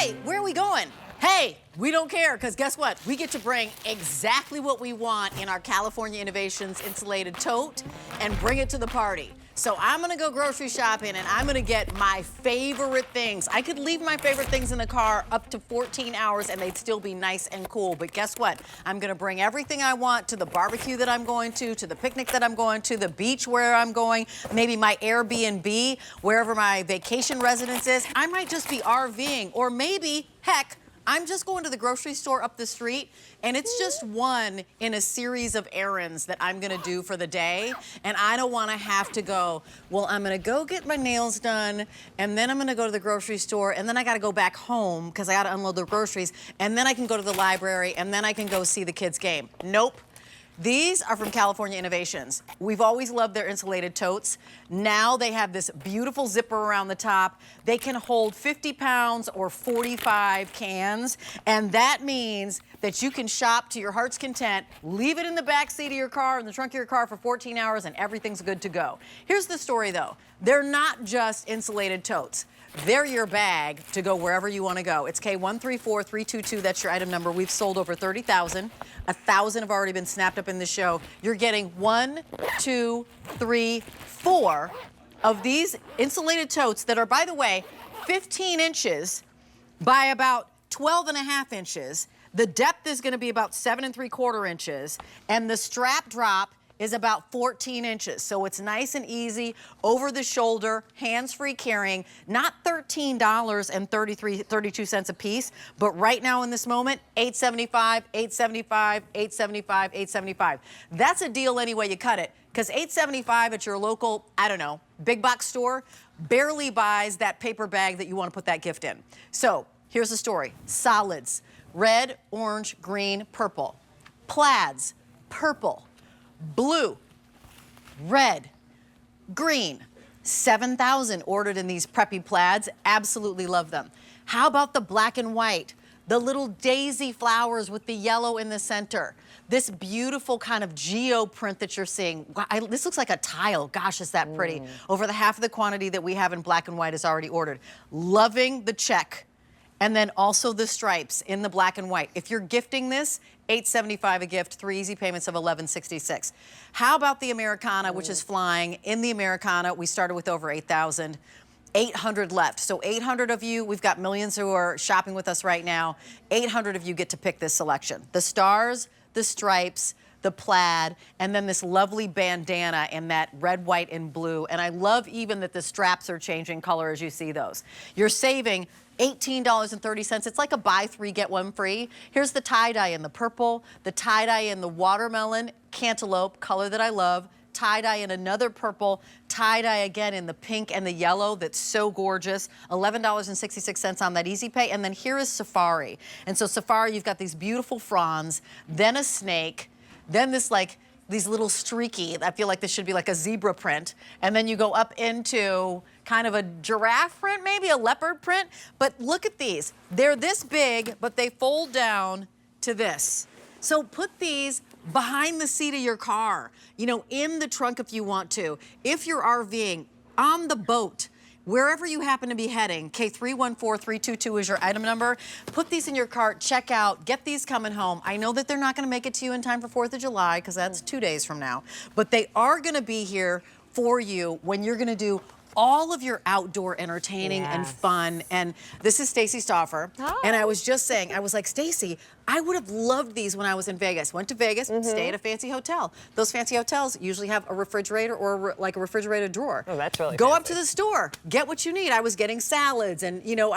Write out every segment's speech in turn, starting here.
Hey, where are we going? Hey, we don't care, because guess what? We get to bring exactly what we want in our California Innovations insulated tote and bring it to the party. So I'm gonna go grocery shopping and I'm gonna get my favorite things. I could leave my favorite things in the car up to 14 hours and they'd still be nice and cool. But guess what? I'm gonna bring everything I want to the barbecue that I'm going to the picnic that I'm going to, the beach where I'm going, maybe my Airbnb, wherever my vacation residence is. I might just be RVing, or maybe, heck, I'm just going to the grocery store up the street, and it's just one in a series of errands that I'm gonna do for the day, and I don't wanna have to go, well, I'm gonna go get my nails done, and then I'm gonna go to the grocery store, and then I gotta go back home, because I gotta unload the groceries, and then I can go to the library, and then I can go see the kids' game. Nope. These are from California Innovations. We've always loved their insulated totes. Now they have this beautiful zipper around the top. They can hold 50 pounds or 45 cans, and that means that you can shop to your heart's content, leave it in the back seat of your car, in the trunk of your car for 14 hours, and everything's good to go. Here's the story, though. They're not just insulated totes. They're your bag to go wherever you want to go. It's K134322. That's your item number. We've sold over 30,000. 1,000 have already been snapped up in the show. You're getting 1, 2, 3, 4 of these insulated totes that are, by the way, 15 inches by about 12.5 inches. The depth is going to be about 7 3/4 inches, and the strap drop is about 14 inches. So it's nice and easy, over the shoulder, hands-free carrying, not $13.32 a piece, but right now in this moment, $8.75, $8.75, $8.75, $8.75. That's a deal any way you cut it, because $8.75 at your local, I don't know, big box store barely buys that paper bag that you want to put that gift in. So here's the story. Solids, red, orange, green, purple. Plaids, purple, blue, red, green. 7,000 ordered in these preppy plaids. Absolutely love them. How about the black and white? The little daisy flowers with the yellow in the center. This beautiful kind of geo print that you're seeing. Wow, this looks like a tile. Gosh, is that pretty. Over the half of the quantity that we have in black and white is already ordered. Loving the check. And then also the stripes in the black and white. If you're gifting this, $8.75 a gift, 3 easy payments of $11.66. How about the Americana, which is flying? In the Americana, we started with over 8,000. 800 left. So 800 of you, we've got millions who are shopping with us right now. 800 of you get to pick this selection. The stars, the stripes, the plaid, and then this lovely bandana in that red, white, and blue. And I love even that the straps are changing color as you see those. You're saving $18.30. It's like a buy 3, get 1 free. Here's the tie-dye in the purple, the tie-dye in the watermelon, cantaloupe, color that I love, tie-dye in another purple, tie-dye again in the pink and the yellow. That's so gorgeous. $11.66 on that easy pay. And then here is safari. And so safari, you've got these beautiful fronds, then a snake, then this like these little streaky, I feel like this should be like a zebra print. And then you go up into kind of a giraffe print, maybe a leopard print. But look at these. They're this big, but they fold down to this. So put these behind the seat of your car, you know, in the trunk if you want to. If you're RVing, on the boat, wherever you happen to be heading, K314322 is your item number. Put these in your cart, check out, get these coming home. I know that they're not gonna make it to you in time for 4th of July, because that's 2 days from now, but they are gonna be here for you when you're gonna do all of your outdoor entertaining and fun. And this is Stacy Stauffer. And I was just saying, I was like, Stacy, I would have loved these when I was in Vegas. Went to Vegas, stay at a fancy hotel. Those fancy hotels usually have a refrigerator or like a refrigerated drawer. Oh, that's really Go fancy. up to the store, get what you need. I was getting salads and, you know,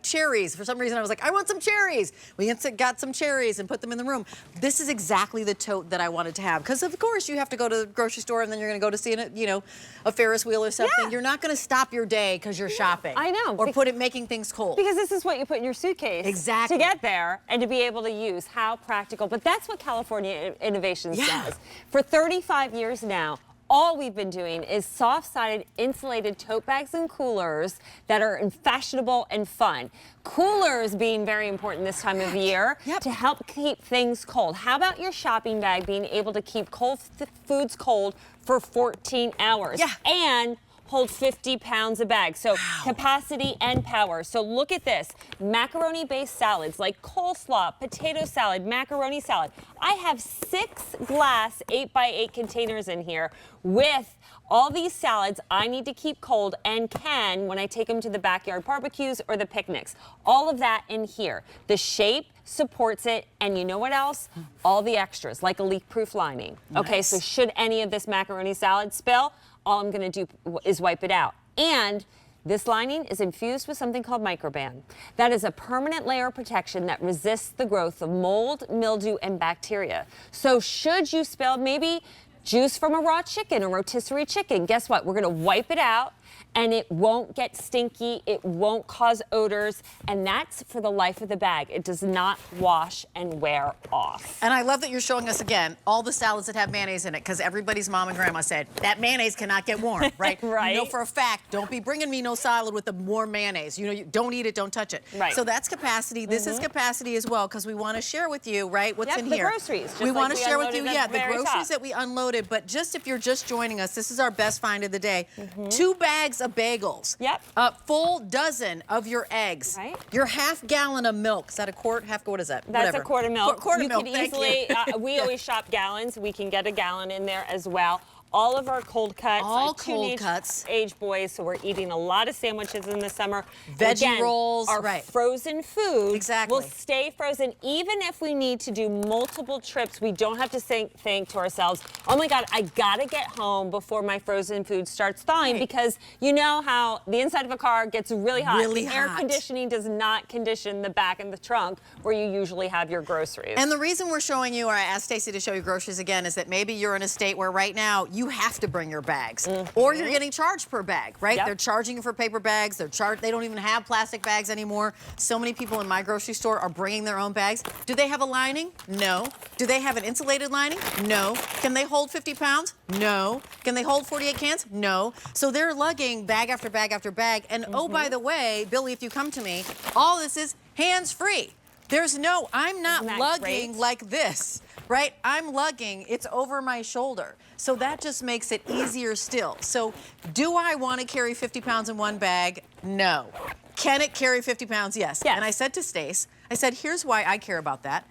cherries. For some reason, I was like, I want some cherries. We got some cherries and put them in the room. This is exactly the tote that I wanted to have. Because, of course, you have to go to the grocery store and then you're going to go to see, you know, a Ferris wheel or something. You're not going to stop your day because you're shopping. I know. Or making things cold. Because this is what you put in your suitcase. Exactly. To get there and to be able to use. How practical. But that's what California Innovations does. For 35 years now, all we've been doing is soft-sided insulated tote bags and coolers that are fashionable and fun. Coolers being very important this time of year to help keep things cold. How about your shopping bag being able to keep cold foods cold for 14 hours? And hold 50 pounds a bag. So capacity and power. So look at this. Macaroni-based salads like coleslaw, potato salad, macaroni salad. I have 6 glass 8x8 containers in here with all these salads I need to keep cold and can when I take them to the backyard barbecues or the picnics. All of that in here. The shape supports it, and you know what else? All the extras, like a leak-proof lining. Nice. Okay, so should any of this macaroni salad spill, all I'm gonna do is wipe it out. And this lining is infused with something called microban. That is a permanent layer of protection that resists the growth of mold, mildew, and bacteria. So should you spill maybe juice from a raw chicken, a rotisserie chicken, guess what? We're gonna wipe it out, and it won't get stinky, it won't cause odors, and that's for the life of the bag. It does not wash and wear off. And I love that you're showing us again all the salads that have mayonnaise in it, because everybody's mom and grandma said that mayonnaise cannot get warm, right? Right. You know for a fact, don't be bringing me no salad with the warm mayonnaise. You know, you don't eat it, don't touch it. Right. So that's capacity. This is capacity as well, because we want to share with you, right, what's in the here. groceries. Just We like want to share with you, unloaded at the very groceries top. that we unloaded. But just if you're just joining us, this is our best find of the day. 2 bags of bagels. Yep. A full dozen of your eggs. Right. Your half gallon of milk. Is that a quart? What is that? That's Whatever. a quart of milk. Quart of you milk. could Thank easily, you. we always shop gallons. We can get a gallon in there as well. All of our cold cuts. All I have 2 cold cuts. Age boys, so we're eating a lot of sandwiches in the summer. Veggie Again, rolls, our right. frozen food Exactly. will stay frozen. Even if we need to do multiple trips, we don't have to think to ourselves, oh my God, I gotta get home before my frozen food starts thawing, Right. because you know how the inside of a car gets really hot. Really the air hot. conditioning does not condition the back and the trunk where you usually have your groceries. And the reason we're showing you, or I asked Stacey to show you groceries again, is that maybe you're in a state where right now you have to bring your bags, or you're getting charged per bag, right? Yep. They're charging you for paper bags. They don't even have plastic bags anymore. So many people in my grocery store are bringing their own bags. Do they have a lining? No. Do they have an insulated lining? No. Can they hold 50 pounds? No. Can they hold 48 cans? No. So they're lugging bag after bag after bag. And oh, by the way, Billy, if you come to me, all this is hands-free. There's no, I'm not Isn't that lugging great? like this, right? I'm lugging, it's over my shoulder. So that just makes it easier still. So do I want to carry 50 pounds in one bag? No. Can it carry 50 pounds? Yes. Yes. And I said to Stace, I said, here's why I care about that.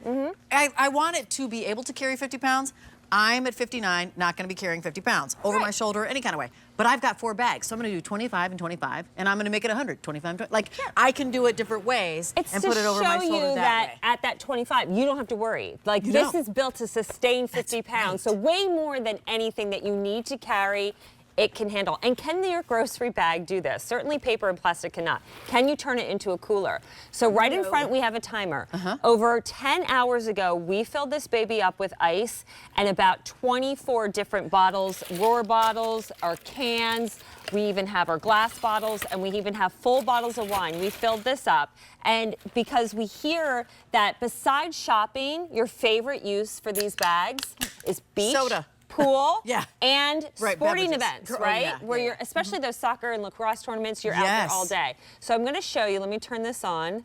I want it to be able to carry 50 pounds. I'm at 59, not going to be carrying 50 pounds over my shoulder, any kind of way. But I've got 4 bags, so I'm going to do 25 and 25, and I'm going to make it 100, 25 and 20. Like, I can do it different ways It's and to put it over my show shoulder you that way. at that 25, you don't have to worry. Like, You this don't. is built to sustain 50 pounds. So way more than anything that you need to carry, it can handle. And can your grocery bag do this? Certainly paper and plastic cannot. Can you turn it into a cooler? So right in front, we have a timer. Over 10 hours ago, we filled this baby up with ice and about 24 different bottles, roar bottles, our cans. We even have our glass bottles, and we even have full bottles of wine. We filled this up. And because we hear that besides shopping, your favorite use for these bags is beach, Soda. pool, Yeah. and Right, sporting beverages. events, Oh, right? yeah, Where yeah, you're, especially those soccer and lacrosse tournaments, you're out there all day. So I'm going to show you. Let me turn this on.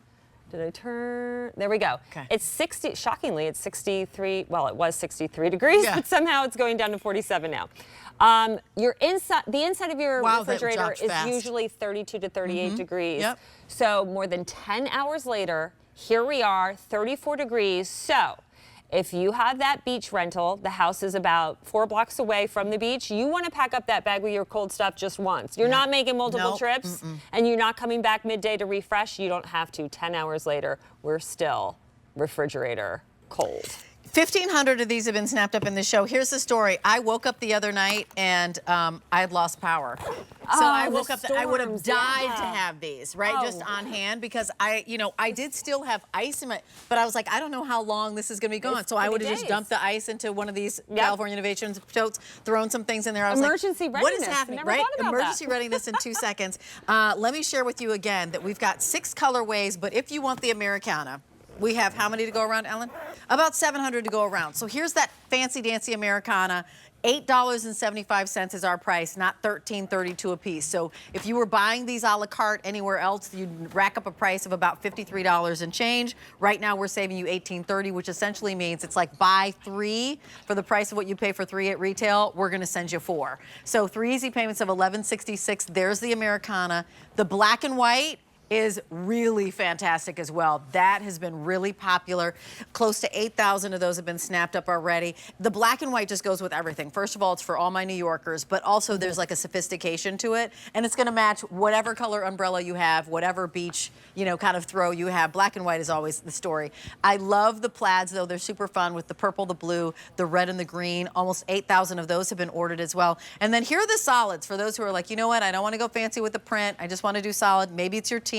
Did I turn? There we go. Okay. It's 60, shockingly, it's 63, well, it was 63 degrees, Yeah. but somehow it's going down to 47 now. The inside of your Wow, that refrigerator dropped is fast. usually 32 to 38 degrees. Yep. So more than 10 hours later, here we are, 34 degrees. So if you have that beach rental, the house is about 4 blocks away from the beach, you want to pack up that bag with your cold stuff just once. You're not making multiple Nope. trips, and you're not coming back midday to refresh. You don't have to. 10 hours later, we're still refrigerator cold. 1,500 of these have been snapped up in the show. Here's the story. I woke up the other night and I had lost power. So I the woke up, I would have storms, died yeah. to have these, right? Oh. Just on hand, because I did still have ice in my, but I was like, I don't know how long this is gonna be going. It's So I gonna would be have just days. dumped the ice into one of these California Innovations totes, thrown some things in there. I was Emergency like, what is readiness. happening, Never right? thought about Emergency that. readiness in 2 seconds. Let me share with you again that we've got 6 colorways, but if you want the Americana, we have how many to go around, Ellen? About 700 to go around. So here's that fancy dancy Americana $8.75 is our price, not $13.32 a piece. So if you were buying these a la carte anywhere else, you'd rack up a price of about $53 and change. Right now we're saving you $18.30, which essentially means it's like buy 3 for the price of what you pay for 3 at retail. We're going to send you 4. So 3 easy payments of $11.66. There's the Americana. The black and white is really fantastic as well. That has been really popular. Close to 8,000 of those have been snapped up already. The black and white just goes with everything. First of all, it's for all my New Yorkers, but also there's like a sophistication to it, and it's gonna match whatever color umbrella you have, whatever beach, you know, kind of throw you have. Black and white is always the story. I love the plaids though. They're super fun with the purple, the blue, the red, and the green. Almost 8,000 of those have been ordered as well. And then here are the solids for those who are like, you know what, I don't wanna go fancy with the print. I just wanna do solid. Maybe it's your team.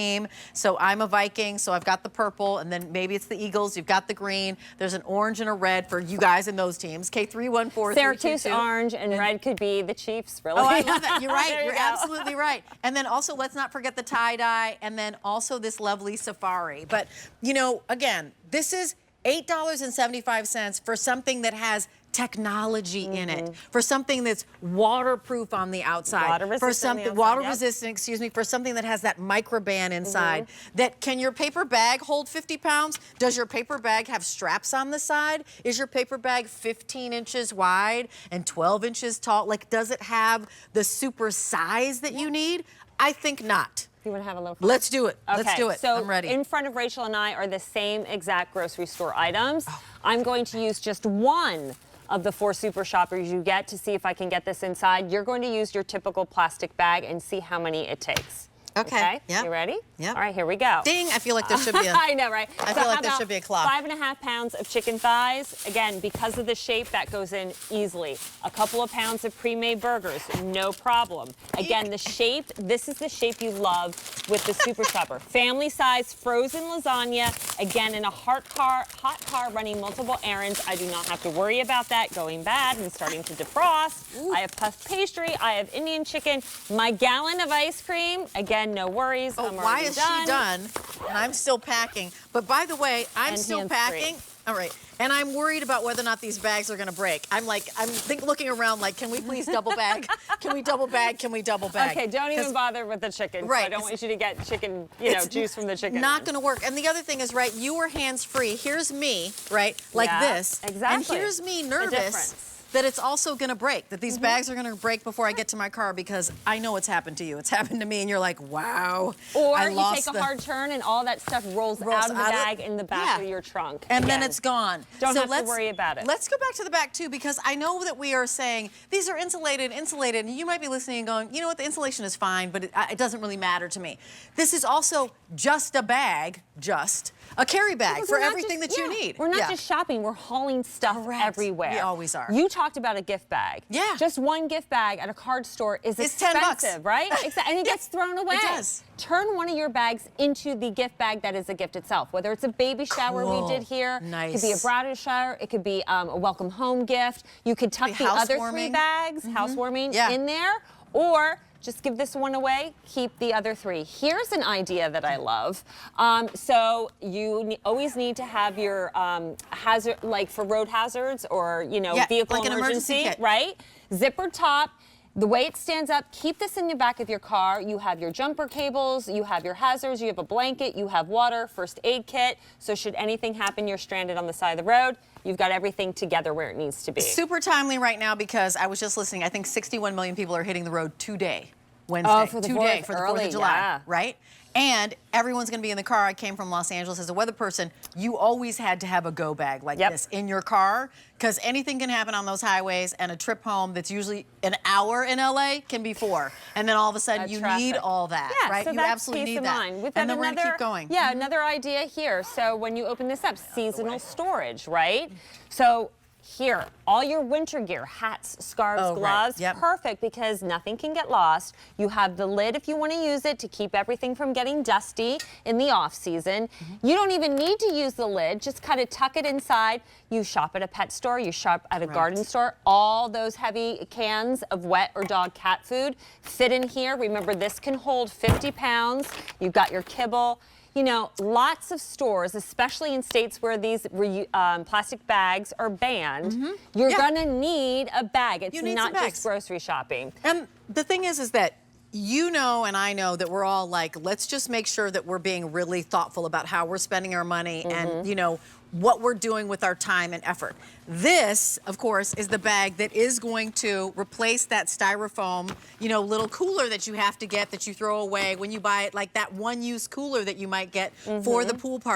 So I'm a Viking, so I've got the purple, and then maybe it's the Eagles, you've got the green. There's an orange and a red for you guys in those teams. K314. Syracuse orange and red could be the Chiefs, really. Oh, I love that. You're right. You're absolutely right. And then also, let's not forget the tie-dye, and then also this lovely safari. But, you know, again, this is $8.75 for something that has technology in it, for something that's waterproof on the outside, for something water-resistant, excuse me, for something that has that microband inside. That can your paper bag hold 50 pounds? Does your paper bag have straps on the side? Is your paper bag 15 inches wide and 12 inches tall? Like, does it have the super size that you need? I think not. You want to have a little fun? Let's do it. Okay, Let's do it. So I'm ready. In front of Rachel and I are the same exact grocery store items. I'm going to use just one of the 4 super shoppers you get to see if I can get this inside. You're going to use your typical plastic bag and see how many it takes. Okay. Yep. You ready? Yep. All right, here we go. Ding! I feel like there should be a... I know, right? I feel like there should be a clock. 5.5 pounds of chicken thighs. Again, because of the shape, that goes in easily. A couple of pounds of pre-made burgers, no problem. Again, the shape, this is the shape you love with the Super Shopper. Family size frozen lasagna. Again, in a hot car running multiple errands. I do not have to worry about that going bad and starting to defrost. Ooh. I have puff pastry. I have Indian chicken. My gallon of ice cream. Again, no worries. Oh, why is she done? And I'm still packing. But by the way, I'm still packing. All right. And I'm worried about whether or not these bags are going to break. I'm like, looking around like, can we please double bag? Can we double bag? Can we double bag? Okay, don't even bother with the chicken. Right. So I don't want you to get chicken, you know, juice from the chicken. Not going to work. And the other thing is, right, you are hands-free. Here's me, right, like this. Exactly. And here's me nervous that it's also going to break, that these bags are going to break before I get to my car because I know it's happened to you. It's happened to me, and you're like, wow. Or you take a hard turn, and all that stuff rolls out of the bag in the back of your trunk. And then it's gone. Don't have to worry about it. Let's go back to the back, too, because I know that we are saying these are insulated, and you might be listening and going, you know what, the insulation is fine, but it doesn't really matter to me. This is also just a bag, a carry bag for everything that you need. We're not just shopping, we're hauling stuff everywhere. We always are. You talked about a gift bag. Yeah. Just one gift bag at a card store is expensive, right? Exactly. And it gets thrown away. It does. Turn one of your bags into the gift bag that is a gift itself. Whether it's a baby shower we did here, it could be a bridal shower, it could be a welcome home gift. You could tuck the other 3 bags, housewarming, in there, or just give this one away, keep the other 3. Here's an idea that I love. So you always need to have your hazard, like for road hazards or, you know, vehicle like an emergency kit. Right? Zipper top. The way it stands up, keep this in the back of your car. You have your jumper cables, you have your hazards, you have a blanket, you have water, first aid kit. So should anything happen, you're stranded on the side of the road, you've got everything together where it needs to be. Super timely right now because I was just listening. I think 61 million people are hitting the road today, Wednesday. Oh, for the 4th of July, right? And everyone's going to be in the car. I came from Los Angeles as a weather person. You always had to have a go bag like this in your car because anything can happen on those highways, and a trip home that's usually an hour in LA can be 4. And then all of a sudden you need all that, right? So you that's absolutely peace need of that. mind. We've And got then we're going to keep going. Yeah, another idea here. So when you open this up, seasonal storage, right? So here, all your winter gear, hats, scarves, gloves, perfect because nothing can get lost. You have the lid if you want to use it to keep everything from getting dusty in the off season. You don't even need to use the lid, just kind of tuck it inside. You shop at a pet store, you shop at a garden store. All those heavy cans of wet or dog cat food fit in here. Remember, this can hold 50 pounds. You've got your kibble. you know, lots of stores, especially in states where these plastic bags are banned, you're gonna need a bag. It's not just grocery shopping. And the thing is that you know and I know that we're all like, let's just make sure that we're being really thoughtful about how we're spending our money and, you know, what we're doing with our time and effort. This, of course, is the bag that is going to replace that styrofoam, you know, little cooler that you have to get that you throw away when you buy it, like that one-use cooler that you might get for the pool party.